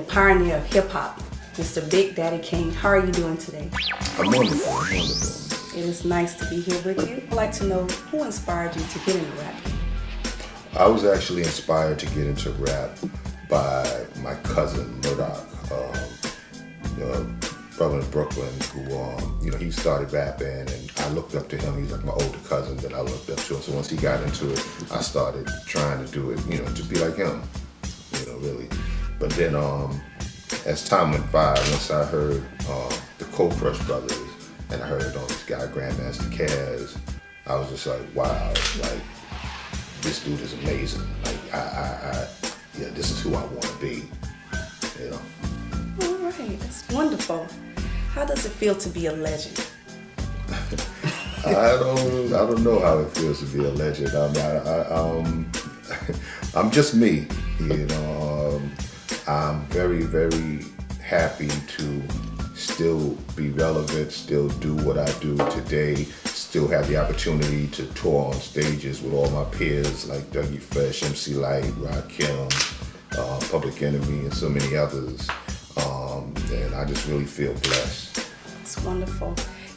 the pioneer of hip hop, Mr. Big Daddy Kane. How are you doing today? I'm wonderful. I'm wonderful. It is nice to be here with you. I'd like to know who inspired you to get into rap. I was actually inspired to get into rap by my cousin Murdoch, brother in Brooklyn, who he started rapping, and I looked up to him. He's like my older cousin that I looked up to. So once he got into it, I started trying to do it, to be like him, really. But then as time went by, once I heard the Cold Crush Brothers, and I heard this guy Grandmaster Caz, I was just like, wow, like this dude is amazing. Like this is who I want to be, All right, that's wonderful. How does it feel to be a legend? I don't know how it feels to be a legend. I'm just me, I'm very, very happy to still be relevant, still do what I do today, still have the opportunity to tour on stages with all my peers like Dougie Fresh, MC Light, Rakim, Public Enemy, and so many others. And I just really feel blessed. It's wonderful,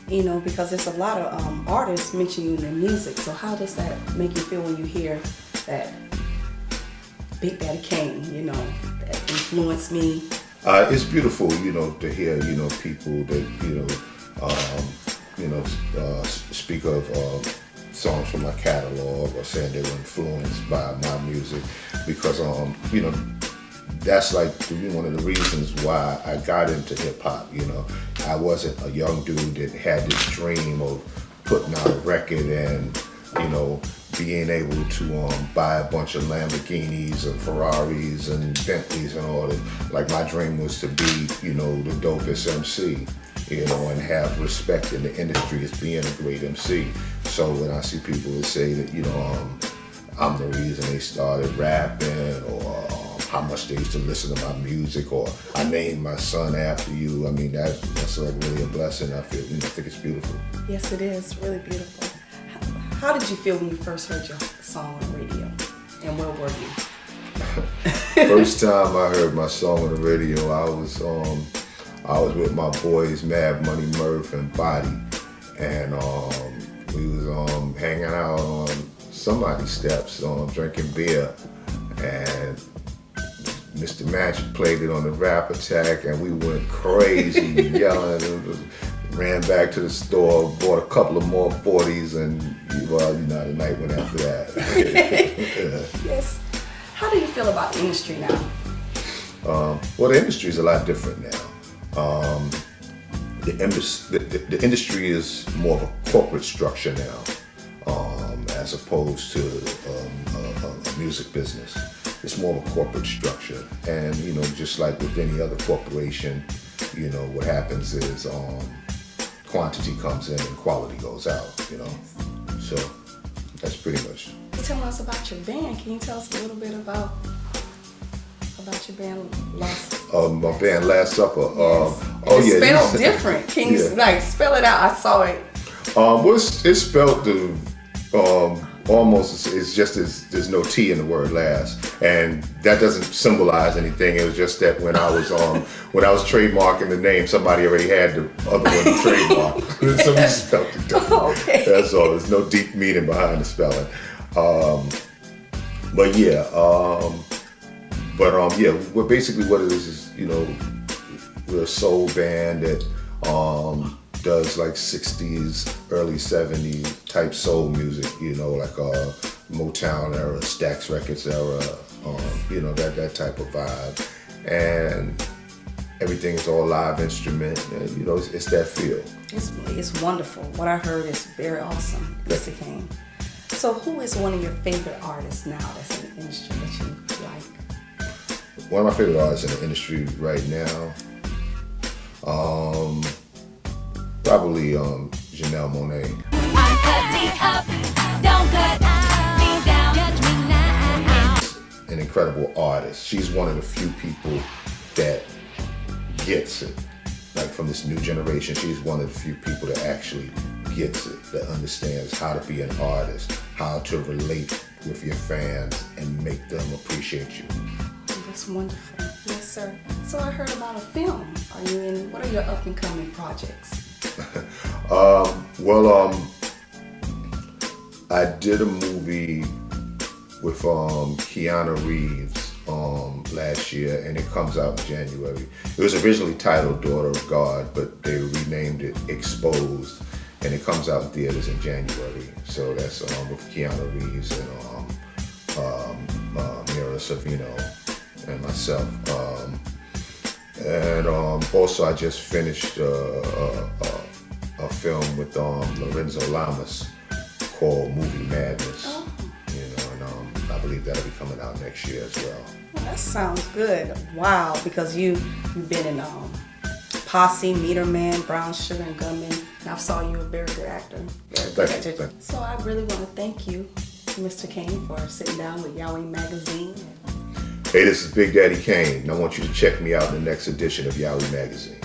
because there's a lot of artists mention you in their music. So how does that make you feel when you hear that Big Daddy Kane, that influenced me? It's beautiful, to hear, people that, speak of songs from my catalog or saying they were influenced by my music, because, that's like one of the reasons why I got into hip hop. I wasn't a young dude that had this dream of putting out a record and, being able to buy a bunch of Lamborghinis and Ferraris and Bentleys and all that. Like my dream was to be, the dopest MC, and have respect in the industry as being a great MC. So when I see people that say that, I'm the reason they started rapping, or how much they used to listen to my music, or I named my son after you, that's like really a blessing. I feel, I think it's beautiful. Yes, it is really beautiful. How did you feel when you first heard your song on the radio, and where were you? First time I heard my song on the radio, I was with my boys Mad Money Murph and Body, and we was hanging out on somebody's steps, drinking beer, and Mr. Magic played it on the Rap Attack, and we went crazy yelling, and ran back to the store, bought a couple of more 40s, and the night went after that. Yeah. Yes. How do you feel about the industry now? Well, the industry is a lot different now. The industry is more of a corporate structure now, as opposed to a music business. It's more of a corporate structure, and just like with any other corporation, what happens is quantity comes in and quality goes out. So that's pretty much. Tell us about your band. Can you tell us a little bit about your band, Last? My band, Last Supper. Yes. It's spelled different. Can you spell it out? I saw it. Well, it's spelled almost. It's just there's no T in the word last, and that doesn't symbolize anything. It was just that when I was trademarking the name, somebody already had the other one trademarked, so we spelled it different. Okay. That's all. There's no deep meaning behind the spelling. But yeah. Well, basically what it is, we're a soul band that does like 60s, early 70s type soul music, like Motown era, Stax Records era, that type of vibe. And everything is all live instrument, and, it's that feel. It's wonderful. What I heard is very awesome, Mr. Kane. So who is one of your favorite artists now that's in the industry that you like? One of my favorite artists in the industry right now, probably Janelle Monáe. An incredible artist. She's one of the few people that gets it. Like from this new generation, she's one of the few people that actually gets it, that understands how to be an artist, how to relate with your fans and make them appreciate you. That's wonderful. Yes, sir. So I heard about a film. Are you in? What are your up and coming projects? Well, I did a movie with Keanu Reeves last year, and it comes out in January. It was originally titled Daughter of God, but they renamed it Exposed, and it comes out in theaters in January. So that's with Keanu Reeves and Mira Sorvino and myself. And also I just finished a film with Lorenzo Lamas called Movie Madness. Oh. You know, and I believe that'll be coming out next year as well. Well, that sounds good. Wow, because you've been in Posse, Meter Man, Brown Sugar and Gunman, and I saw you a very good actor. Very good actor. So I really want to thank you, Mr. Kane, for sitting down with YAHWEH Magazine. Hey, this is Big Daddy Kane, and I want you to check me out in the next edition of YAHWEH Magazine.